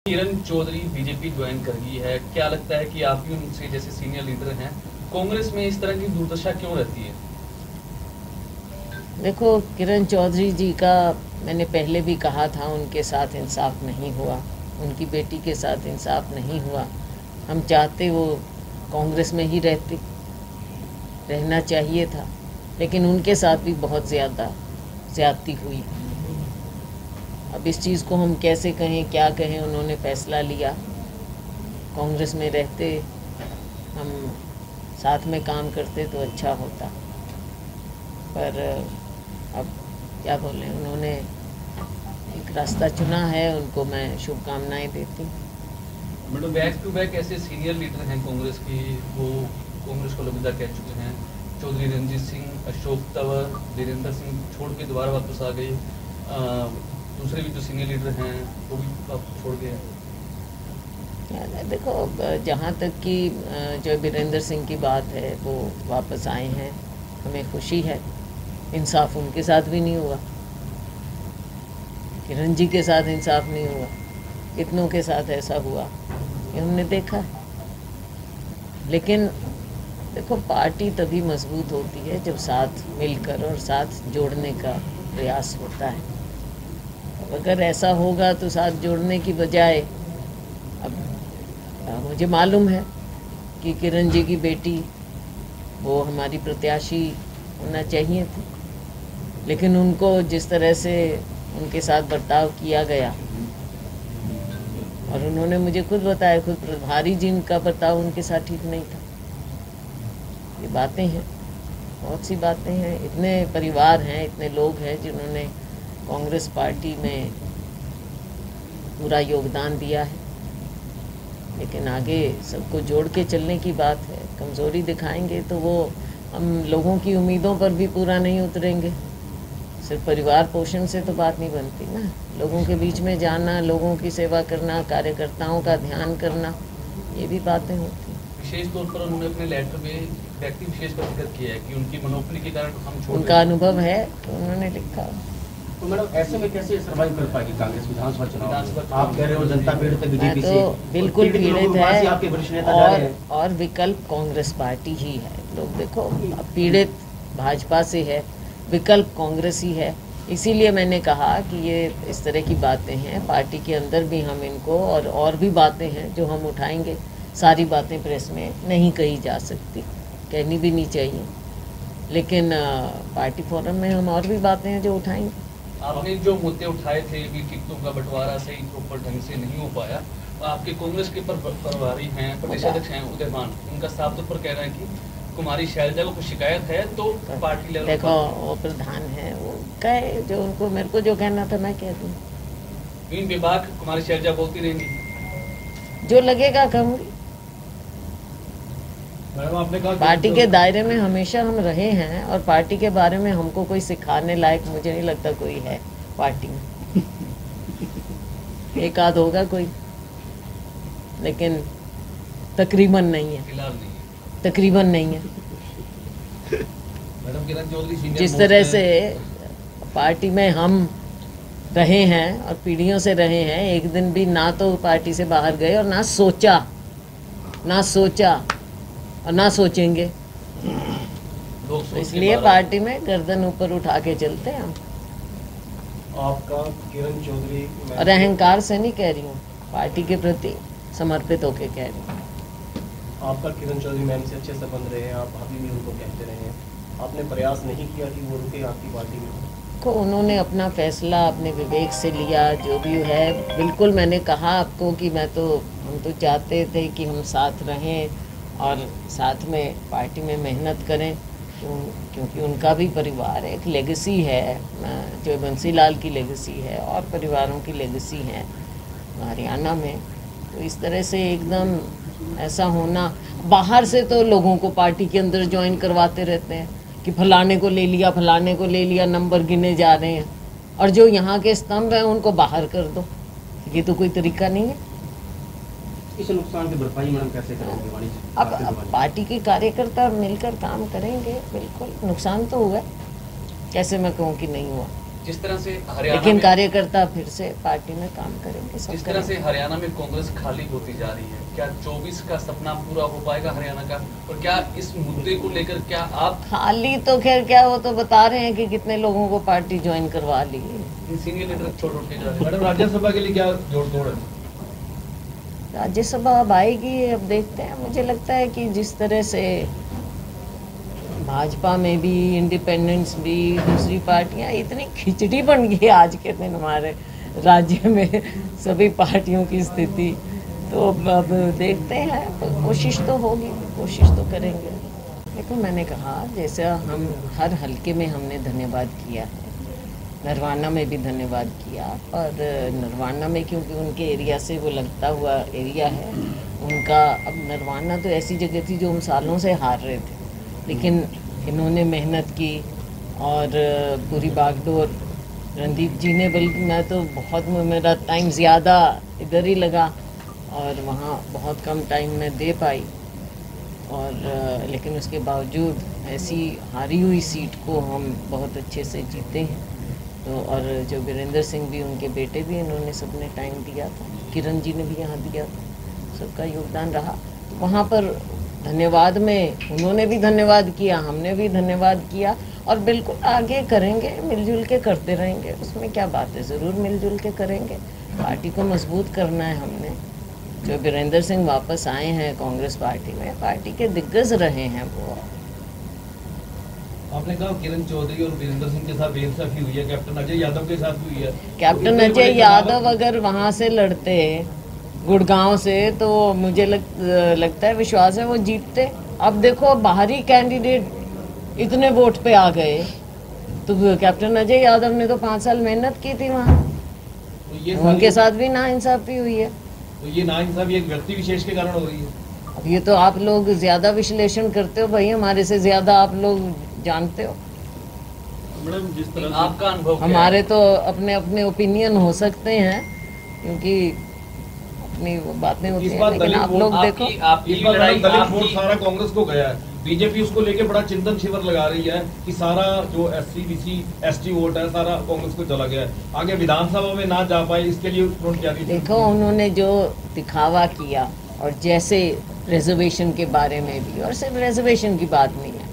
Kiran Chaudhary BJP join कर गई है, क्या लगता है कि आप भी उनसे जैसे सीनियर लीडर हैं, कांग्रेस में इस तरह की दुर्दशा क्यों रहती है? देखो, किरण चौधरी जी का मैंने पहले भी कहा था, उनके साथ इंसाफ नहीं हुआ, उनकी बेटी के साथ इंसाफ नहीं हुआ। हम चाहते वो कांग्रेस में ही रहना चाहिए था, लेकिन उनके साथ भी बहुत ज़्यादती हुई। अब इस चीज़ को हम कैसे कहें, क्या कहें, उन्होंने फैसला लिया। कांग्रेस में रहते, हम साथ में काम करते तो अच्छा होता, पर अब क्या बोलें, उन्होंने एक रास्ता चुना है, उनको मैं शुभकामनाएं देती हूँ। मैडम, बैक टू बैक ऐसे सीनियर लीडर हैं कांग्रेस की, वो कांग्रेस को अलविदा कह चुके हैं। चौधरी रणजीत सिंह, अशोक तंवर, वीरेंद्र सिंह छोड़ के दोबारा वापस आ गए। दूसरे भी जो सीनियर लीडर हैं वो भी वापस छोड़ गए। देखो, जहाँ तक कि जो वीरेंद्र सिंह की बात है, वो वापस आए हैं, हमें खुशी है। इंसाफ उनके साथ भी नहीं हुआ, किरण जी के साथ इंसाफ नहीं हुआ, कितनों के साथ ऐसा हुआ ये हमने देखा है। लेकिन देखो, पार्टी तभी मजबूत होती है जब साथ मिलकर और साथ जोड़ने का प्रयास होता है। अगर ऐसा होगा तो साथ जोड़ने की बजाय, अब मुझे मालूम है कि किरण जी की बेटी वो हमारी प्रत्याशी होना चाहिए थी, लेकिन उनको जिस तरह से उनके साथ बर्ताव किया गया, और उन्होंने मुझे खुद बताया, खुद प्रभारी जी का बर्ताव उनके साथ ठीक नहीं था। ये बातें हैं, बहुत सी बातें हैं। इतने परिवार हैं, इतने लोग हैं जिन्होंने कांग्रेस पार्टी में पूरा योगदान दिया है, लेकिन आगे सबको जोड़ के चलने की बात है। कमज़ोरी दिखाएंगे तो वो हम लोगों की उम्मीदों पर भी पूरा नहीं उतरेंगे। सिर्फ परिवार पोषण से तो बात नहीं बनती ना, लोगों के बीच में जाना, लोगों की सेवा करना, कार्यकर्ताओं का ध्यान करना, ये भी बातें होती हैं। विशेष तौर पर उन्होंने अपने लेटर में व्यक्ति विशेष का जिक्र किया है कि उनकी मनोपली के कारण हम छोड़ उनका अनुभव है तो उन्होंने लिखा। तो मैडम, ऐसे में कैसे सर्वाइव कर पाएगी कांग्रेस विधानसभा चुनाव? आप कह रहे हो जनता पीड़ित है बीजेपी से, तो बिल्कुल पीड़ित है, आपके वरिष्ठ नेता जा रहे हैं। और विकल्प कांग्रेस पार्टी ही है। लोग देखो, पीड़ित भाजपा से है, विकल्प कांग्रेस ही है। इसीलिए मैंने कहा कि ये इस तरह की बातें हैं, पार्टी के अंदर भी हम इनको और भी बातें हैं जो हम उठाएंगे। सारी बातें प्रेस में नहीं कही जा सकती, कहनी भी नहीं चाहिए, लेकिन पार्टी फोरम में हम और भी बातें हैं जो उठाएंगे। आपने जो मुद्दे उठाए थे कि टिकटों का बंटवारा सही प्रॉपर ढंग से नहीं हो पाया, आपके कांग्रेस के प्रभारी हैं, प्रदेश अध्यक्ष हैं उदयमान, उनका साफ तौर पर कह रहे हैं कि कुमारी शैलजा को कुछ शिकायत है तो पार्टी लेवल। देखो, वो प्रधान है, वो कहे जो उनको, मेरे को जो कहना था मैं कह दूँ। इन विभाग कुमारी शैलजा बोलती रहेंगी, जो लगेगा कहूँगी। पार्टी के दायरे में हमेशा हम रहे हैं, और पार्टी के बारे में हमको कोई सिखाने लायक मुझे नहीं लगता कोई है पार्टी में। एक आध होगा कोई, लेकिन तकरीबन नहीं है, फिलहाल नहीं है। तकरीबन नहीं है। मैडम, किरण चौधरी जिस तरह से पार्टी में हम रहे हैं और पीढ़ियों से रहे हैं, एक दिन भी ना तो पार्टी से बाहर गए और ना सोचा और ना सोचेंगे। तो इसलिए पार्टी में गर्दन ऊपर उठा के चलते हैं हम। आपका किरण चौधरी, और अहंकार से नहीं कह रही हूँ, पार्टी के प्रति समर्पित होके कह रही हूँ। आपका किरण चौधरी मैम से अच्छे संबंध रहे हैं, आप अभी भी उनको कहते रहे हैं, आपने प्रयास नहीं किया कि वो रुके आपकी पार्टी में? को उन्होंने अपना फैसला अपने विवेक से लिया, जो भी है। बिल्कुल मैंने कहा आपको कि हम तो चाहते थे कि हम साथ रहें और साथ में पार्टी में मेहनत करें, क्योंकि उनका भी परिवार है, एक लेगेसी है, जो बंसीलाल की लेगेसी है और परिवारों की लेगेसी है हरियाणा में। तो इस तरह से एकदम ऐसा होना, बाहर से तो लोगों को पार्टी के अंदर ज्वाइन करवाते रहते हैं कि फलाने को ले लिया, नंबर गिने जा रहे हैं, और जो यहाँ के स्तंभ हैं उनको बाहर कर दो। ये तो कोई तरीका नहीं है। इस नुकसान की भरपाई मैडम कैसे करेंगे? अब पार्टी के कार्यकर्ता मिलकर काम करेंगे। बिल्कुल नुकसान तो हुआ, कैसे मैं कहूँ कि नहीं हुआ। जिस तरह से हरियाणा लेकिन में, कार्यकर्ता फिर से पार्टी में काम करेंगे, सब जिस तरह से करेंगे। हरियाणा में कांग्रेस खाली होती जा रही है, क्या 24 का सपना पूरा हो पाएगा हरियाणा का? और क्या इस मुद्दे को लेकर क्या आप खाली तो खैर क्या, वो तो बता रहे हैं कि कितने लोगों को पार्टी ज्वाइन करवा ली है। सीनियर लीडर छोड़ के जा रहे हैं? मैडम, राज्यसभा के लिए क्या जोड़ तोड़ है? राज्यसभा अब आएगी, अब देखते हैं। मुझे लगता है कि जिस तरह से भाजपा में भी, इंडिपेंडेंस भी, दूसरी पार्टियां, इतनी खिचड़ी बन गई आज के दिन हमारे राज्य में सभी पार्टियों की स्थिति, तो अब देखते हैं। तो कोशिश तो होगी, कोशिश तो करेंगे। देखो, मैंने कहा जैसे हम हर हलके में हमने धन्यवाद किया है, नरवाना में भी धन्यवाद किया, और नरवाना में क्योंकि उनके एरिया से वो लगता हुआ एरिया है उनका। अब नरवाना तो ऐसी जगह थी जो हम सालों से हार रहे थे, लेकिन इन्होंने मेहनत की और पूरी बागडोर रणदीप जी ने, बल्कि मैं तो बहुत, मेरा टाइम ज़्यादा इधर ही लगा और वहाँ बहुत कम टाइम में दे पाई, और लेकिन उसके बावजूद ऐसी हारी हुई सीट को हम बहुत अच्छे से जीते हैं। तो और जो वीरेंद्र सिंह भी, उनके बेटे भी, इन्होंने सबने टाइम दिया था, किरण जी ने भी यहाँ दिया था, सबका योगदान रहा। तो वहाँ पर धन्यवाद में उन्होंने भी धन्यवाद किया, हमने भी धन्यवाद किया, और बिल्कुल आगे करेंगे, मिलजुल के करते रहेंगे। उसमें क्या बात है, ज़रूर मिलजुल के करेंगे। पार्टी को मजबूत करना है हमने। जो वीरेंद्र सिंह वापस आए हैं कांग्रेस पार्टी में, पार्टी के दिग्गज रहे हैं वो। आपने कहा किरण चौधरी और वीरेंद्र सिंह के साथ बेइंसाफी हुई है, कैप्टन अजय यादव के साथ भी हुई है। कैप्टन अजय यादव अगर वहाँ से लड़ते गुड़गांव से, तो मुझे लगता है, विश्वास है, वो जीतते। अब देखो, बाहरी कैंडिडेट इतने वोट पे आ गए, तो कैप्टन अजय यादव ने तो 5 साल मेहनत की थी वहाँ, तो उनके साथ भी नाइंसाफी हुई है। तो ये नाइंसाफी एक व्यक्ति विशेष के कारण हो रही है। अब ये तो आप लोग ज़्यादा विश्लेषण करते हो भाई, हमारे से ज़्यादा आप लोग जानते हो। मैडम, जिस तरह आपका अनुभव क्या है? हमारे तो अपने अपने ओपिनियन हो सकते हैं, क्योंकि अपनी वो बातें होती हैं, लेकिन आप लोग देखो, आपकी इस बार लड़ाई, दलित वोट सारा कांग्रेस को गया है। बीजेपी उसको लेके बड़ा चिंतन शिविर लगा रही है कि सारा जो SC BC ST वोट है सारा कांग्रेस को चला गया है, आगे विधानसभा में ना जा पाए, इसके लिए उन्होंने क्या किया? देखो, उन्होंने जो दिखावा किया, और जैसे रिजर्वेशन के बारे में भी, और सिर्फ रिजर्वेशन की बात नहीं है,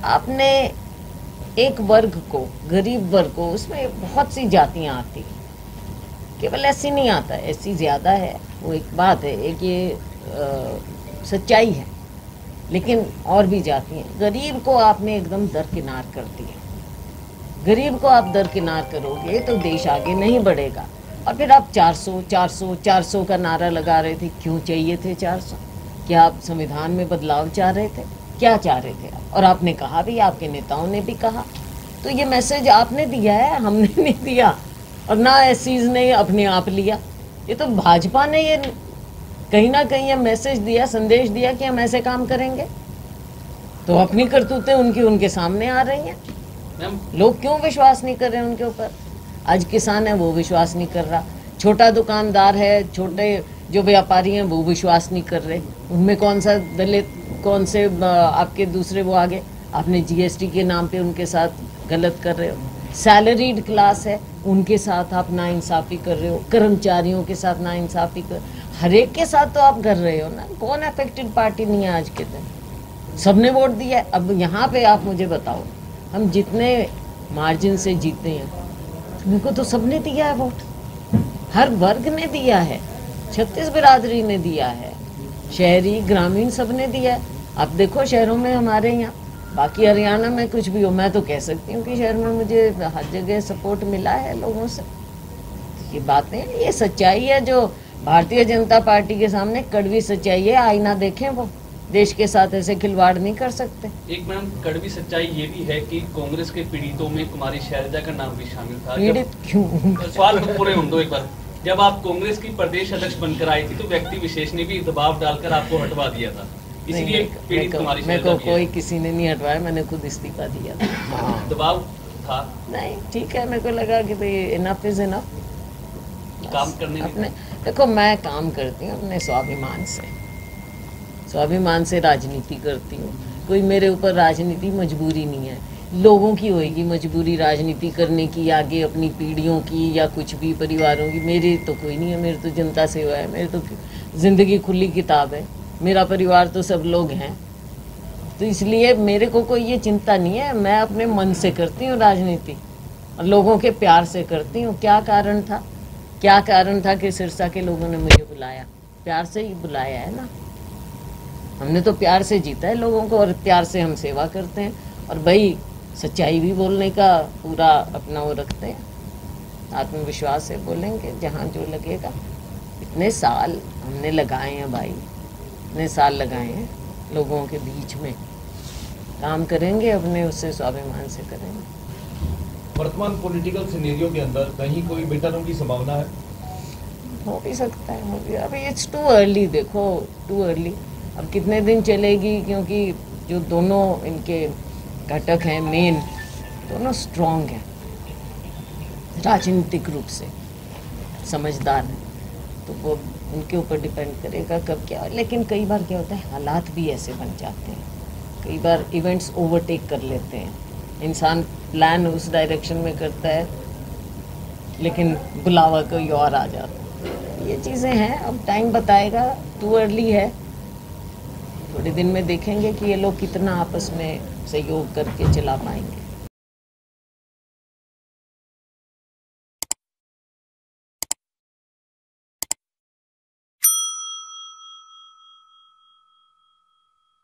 आपने एक वर्ग को, गरीब वर्ग को, उसमें बहुत सी जातियां आती हैं, केवल SC नहीं आता, SC ज़्यादा है, वो एक बात है, एक ये सच्चाई है, लेकिन और भी जाती हैं। गरीब को आपने एकदम दरकिनार कर दिया। गरीब को आप दरकिनार करोगे तो देश आगे नहीं बढ़ेगा। और फिर आप 400 400 400 का नारा लगा रहे थे। क्यों चाहिए थे 400? क्या आप संविधान में बदलाव चाह रहे थे? क्या चाह रहे थे आप? और आपने कहा भी, आपके नेताओं ने भी कहा। तो ये मैसेज आपने दिया है, हमने नहीं दिया, और ना SCs ने अपने आप लिया। ये तो भाजपा ने ये कहीं ना कहीं ये मैसेज दिया, संदेश दिया कि हम ऐसे काम करेंगे, तो अपनी करतूतें उनकी उनके सामने आ रही हैं। लोग क्यों विश्वास नहीं कर रहे उनके ऊपर? आज किसान है वो विश्वास नहीं कर रहा, छोटा दुकानदार है, छोटे जो व्यापारी हैं वो विश्वास नहीं कर रहे। उनमें कौन सा दलित, कौन से आपके दूसरे वो आगे, आपने GST के नाम पे उनके साथ गलत कर रहे हो। सैलरीड क्लास है, उनके साथ आप नाइंसाफ़ी कर रहे हो, कर्मचारियों के साथ नाइंसाफ़ी कर, हर एक के साथ तो आप कर रहे हो ना। कौन अफेक्टेड पार्टी नहीं है आज के दिन? सबने वोट दिया है। अब यहाँ पे आप मुझे बताओ, हम जितने मार्जिन से जीते हैं, उनको तो सबने दिया है वोट, हर वर्ग ने दिया है, 36 बिरादरी ने दिया है, शहरी ग्रामीण सबने दिया है। आप देखो शहरों में हमारे यहाँ, बाकी हरियाणा में कुछ भी हो, मैं तो कह सकती हूँ कि शहर में मुझे हर जगह सपोर्ट मिला है लोगों से। ये बातें, ये सच्चाई है जो भारतीय जनता पार्टी के सामने कड़वी सच्चाई है। आईना देखें, वो देश के साथ ऐसे खिलवाड़ नहीं कर सकते। एक मैडम, कड़वी सच्चाई ये भी है कि कांग्रेस के पीड़ितों में कुमारी शैलजा का नाम भी शामिल था। पीड़ित क्यों? सवाल तो पूरे हों दो एक बार। जब आप कांग्रेस की प्रदेश अध्यक्ष बनकर आई थी तो व्यक्ति विशेष ने भी दबाव डालकर आपको हटवा दिया था, इसलिए पीड़ित कुमारी मेरे शैलजा को भी है। कोई किसी ने नहीं हटवाया, मैंने खुद इस्तीफा दिया था। दबाव था, नहीं, ठीक है, मेरे को लगा कि भाई इनफ इज इनफ। काम करने में। अपने देखो, मैं काम करती हूँ अपने स्वाभिमान से, स्वाभिमान से राजनीति करती हूँ। कोई मेरे ऊपर राजनीति मजबूरी नहीं है। लोगों की होएगी मजबूरी राजनीति करने की, आगे अपनी पीढ़ियों की या कुछ भी परिवारों की। मेरी तो कोई नहीं है, मेरी तो जनता सेवा है, मेरी तो ज़िंदगी खुली किताब है, मेरा परिवार तो सब लोग हैं। तो इसलिए मेरे को कोई ये चिंता नहीं है, मैं अपने मन से करती हूँ राजनीति और लोगों के प्यार से करती हूँ। क्या कारण था, क्या कारण था कि सिरसा के लोगों ने मुझे बुलाया? प्यार से ही बुलाया है ना, हमने तो प्यार से जीता है लोगों को और प्यार से हम सेवा करते हैं। और भाई सच्चाई भी बोलने का पूरा अपना वो रखते हैं, आत्मविश्वास से बोलेंगे जहाँ जो लगेगा। इतने साल हमने लगाए हैं भाई, इतने साल लगाए हैं लोगों के बीच में, काम करेंगे अपने उससे स्वाभिमान से करेंगे। वर्तमान पॉलिटिकल सिनेरियो के अंदर कहीं कोई बेटरों की संभावना है? हो भी सकता है, हो भी। अभी इट्स टू अर्ली, देखो टू अर्ली। अब कितने दिन चलेगी, क्योंकि जो दोनों इनके घटक हैं मेन, दोनों स्ट्रॉन्ग हैं, राजनीतिक रूप से समझदार हैं, तो वो उनके ऊपर डिपेंड करेगा कब क्या। लेकिन कई बार क्या होता है, हालात भी ऐसे बन जाते हैं, कई बार इवेंट्स ओवरटेक कर लेते हैं, इंसान प्लान उस डायरेक्शन में करता है लेकिन बुलावा कोई और आ जाता है। ये चीज़ें हैं, अब टाइम बताएगा, टू अर्ली है। थोड़े दिन में देखेंगे कि ये लोग कितना आपस में सहयोग करके चला पाएंगे।